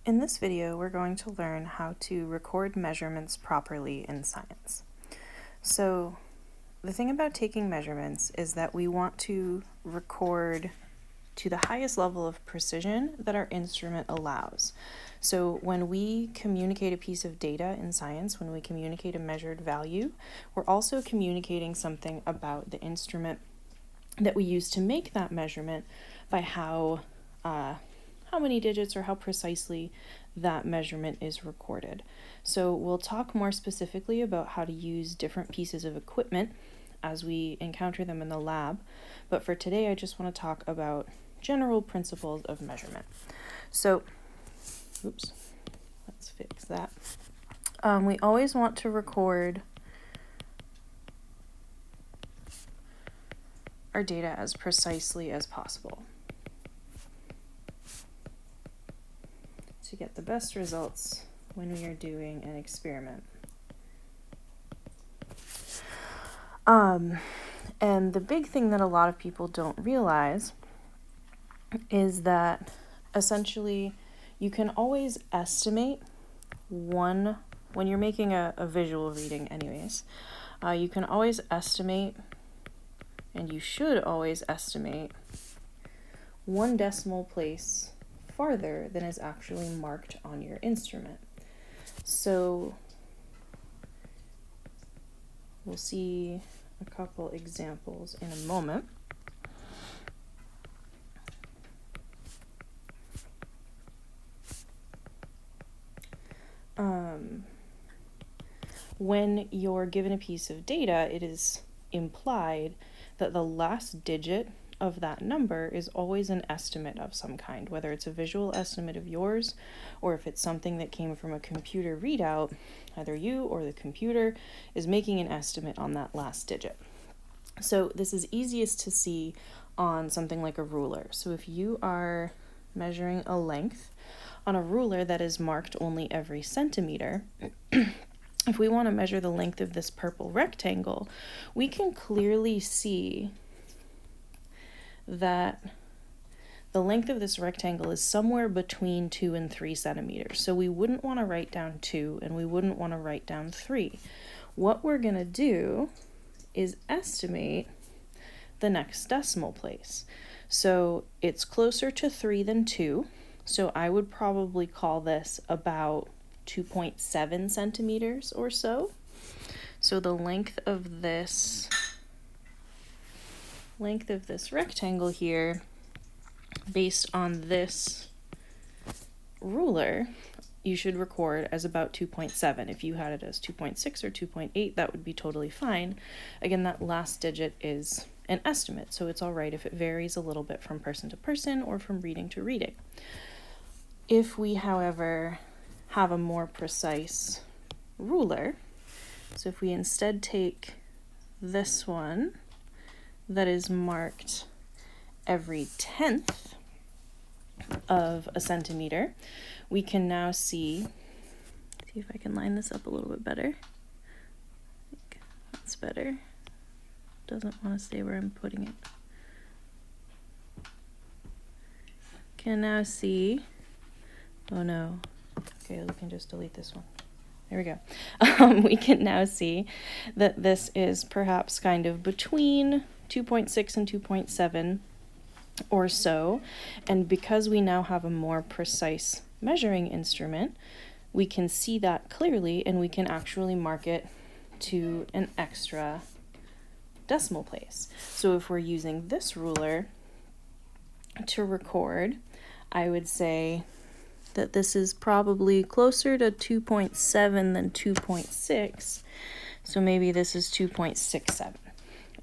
In this video, we're going to learn how to record measurements properly in science. So the thing about taking measurements is that we want to record to the highest level of precision that our instrument allows. So when we communicate a piece of data in science, when we communicate a measured value, we're also communicating something about the instrument that we use to make that measurement by how many digits or how precisely that measurement is recorded. So we'll talk more specifically about how to use different pieces of equipment as we encounter them in the lab. But for today, I just want to talk about general principles of measurement. So, let's fix that. We always want to record our data as precisely as possible to get the best results when we are doing an experiment. And the big thing that a lot of people don't realize is that essentially you can always estimate when you're making a visual reading anyways, you can always estimate, and you should always estimate, 1 decimal place farther than is actually marked on your instrument. So we'll see a couple examples in a moment. When you're given a piece of data, it is implied that the last digit of that number is always an estimate of some kind, whether it's a visual estimate of yours or if it's something that came from a computer readout, either you or the computer is making an estimate on that last digit. So this is easiest to see on something like a ruler. So if you are measuring a length on a ruler that is marked only every centimeter, if we want to measure the length of this purple rectangle, we can clearly see that the length of this rectangle is somewhere between 2 and 3 centimeters. So we wouldn't want to write down 2 and we wouldn't want to write down 3. What we're going to do is estimate the next decimal place. So it's closer to 3 than 2. So I would probably call this about 2.7 centimeters or so. So the length of this rectangle here, based on this ruler, you should record as about 2.7. If you had it as 2.6 or 2.8, that would be totally fine. Again, that last digit is an estimate, so it's all right if it varies a little bit from person to person or from reading to reading. If we, however, have a more precise ruler, so if we instead take this one that is marked every 10th of a centimeter, we can now see if I can line this up a little bit better. I think that's better. Doesn't want to stay where I'm putting it. Can now see, oh no, okay, we can just delete this one. There we go. We can now see that this is perhaps kind of between 2.6 and 2.7 or so, and because we now have a more precise measuring instrument, we can see that clearly and we can actually mark it to an extra decimal place. So if we're using this ruler to record, I would say that this is probably closer to 2.7 than 2.6, so maybe this is 2.67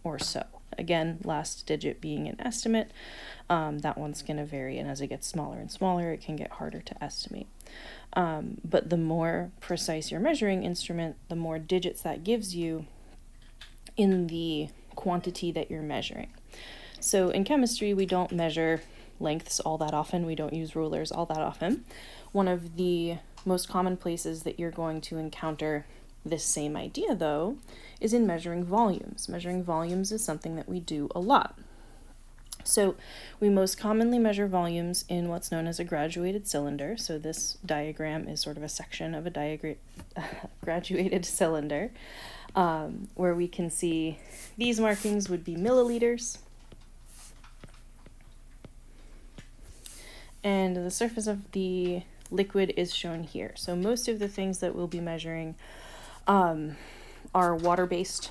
or so. Again, last digit being an estimate, that one's going to vary, and as it gets smaller and smaller, it can get harder to estimate. But the more precise your measuring instrument, the more digits that gives you in the quantity that you're measuring. So in chemistry, we don't measure lengths all that often. We don't use rulers all that often. One of the most common places that you're going to encounter this same idea, though, is in measuring volumes. Measuring volumes is something that we do a lot. So we most commonly measure volumes in what's known as a graduated cylinder. So this diagram is sort of a section of a graduated cylinder, where we can see these markings would be milliliters. And the surface of the liquid is shown here. So most of the things that we'll be measuring are water-based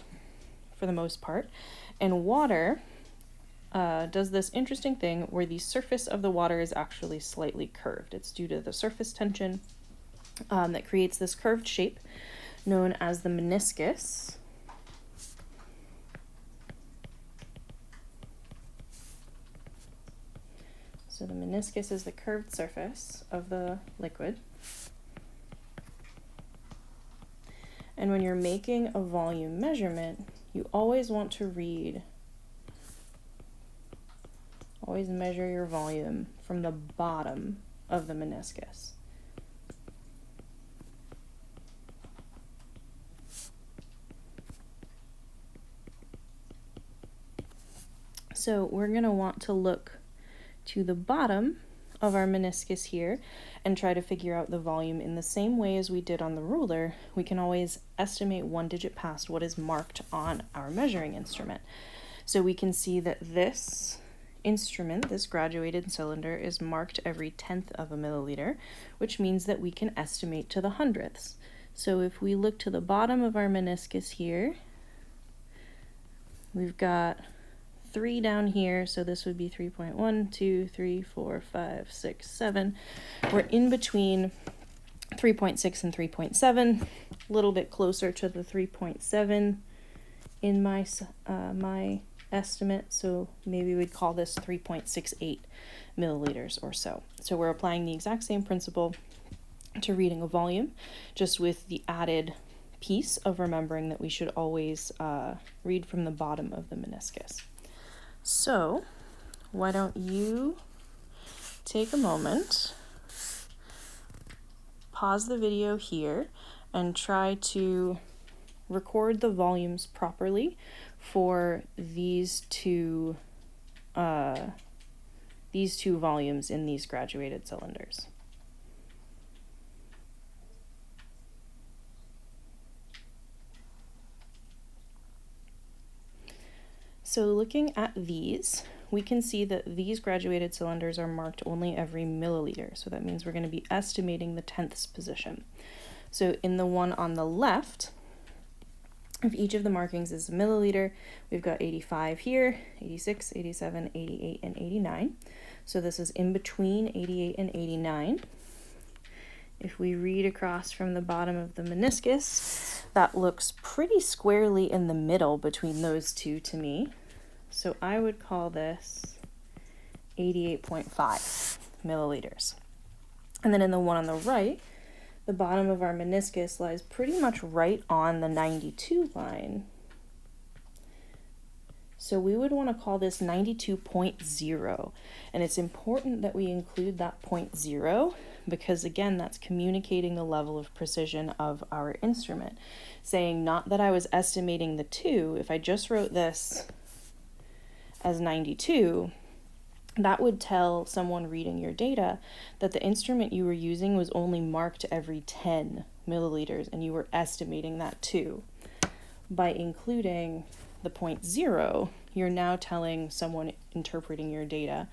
for the most part. And water does this interesting thing where the surface of the water is actually slightly curved. It's due to the surface tension that creates this curved shape known as the meniscus. So the meniscus is the curved surface of the liquid. And when you're making a volume measurement, you always want to always measure your volume from the bottom of the meniscus. So we're going to want to look to the bottom of our meniscus here and try to figure out the volume in the same way as we did on the ruler. We can always estimate one digit past what is marked on our measuring instrument. So we can see that this instrument, this graduated cylinder, is marked every 1/10 of a milliliter, which means that we can estimate to the hundredths. So if we look to the bottom of our meniscus here, we've got 3 down here, so this would be 3.1, 2, 3, 4, 5, 6, 7. We're in between 3.6 and 3.7, a little bit closer to the 3.7 in my estimate, so maybe we'd call this 3.68 milliliters or so. So we're applying the exact same principle to reading a volume, just with the added piece of remembering that we should always read from the bottom of the meniscus. So why don't you take a moment, pause the video here, and try to record the volumes properly for these two volumes in these graduated cylinders. So looking at these, we can see that these graduated cylinders are marked only every milliliter. So that means we're going to be estimating the 10ths position. So in the one on the left, if each of the markings is a milliliter, we've got 85 here, 86, 87, 88, and 89. So this is in between 88 and 89. If we read across from the bottom of the meniscus, that looks pretty squarely in the middle between those two to me. So I would call this 88.5 milliliters. And then in the one on the right, the bottom of our meniscus lies pretty much right on the 92 line. So we would want to call this 92.0. And it's important that we include that 0.0 because, again, that's communicating the level of precision of our instrument. Saying not that I was estimating the 2, if I just wrote this as 92, that would tell someone reading your data that the instrument you were using was only marked every 10 milliliters and you were estimating that 2. By including the 0.0, you're now telling someone interpreting your data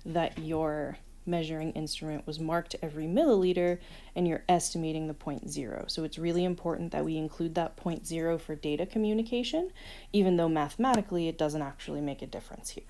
that your measuring instrument was marked every milliliter and you're estimating the 0.0. So it's really important that we include that 0.0 for data communication, even though mathematically it doesn't actually make a difference here.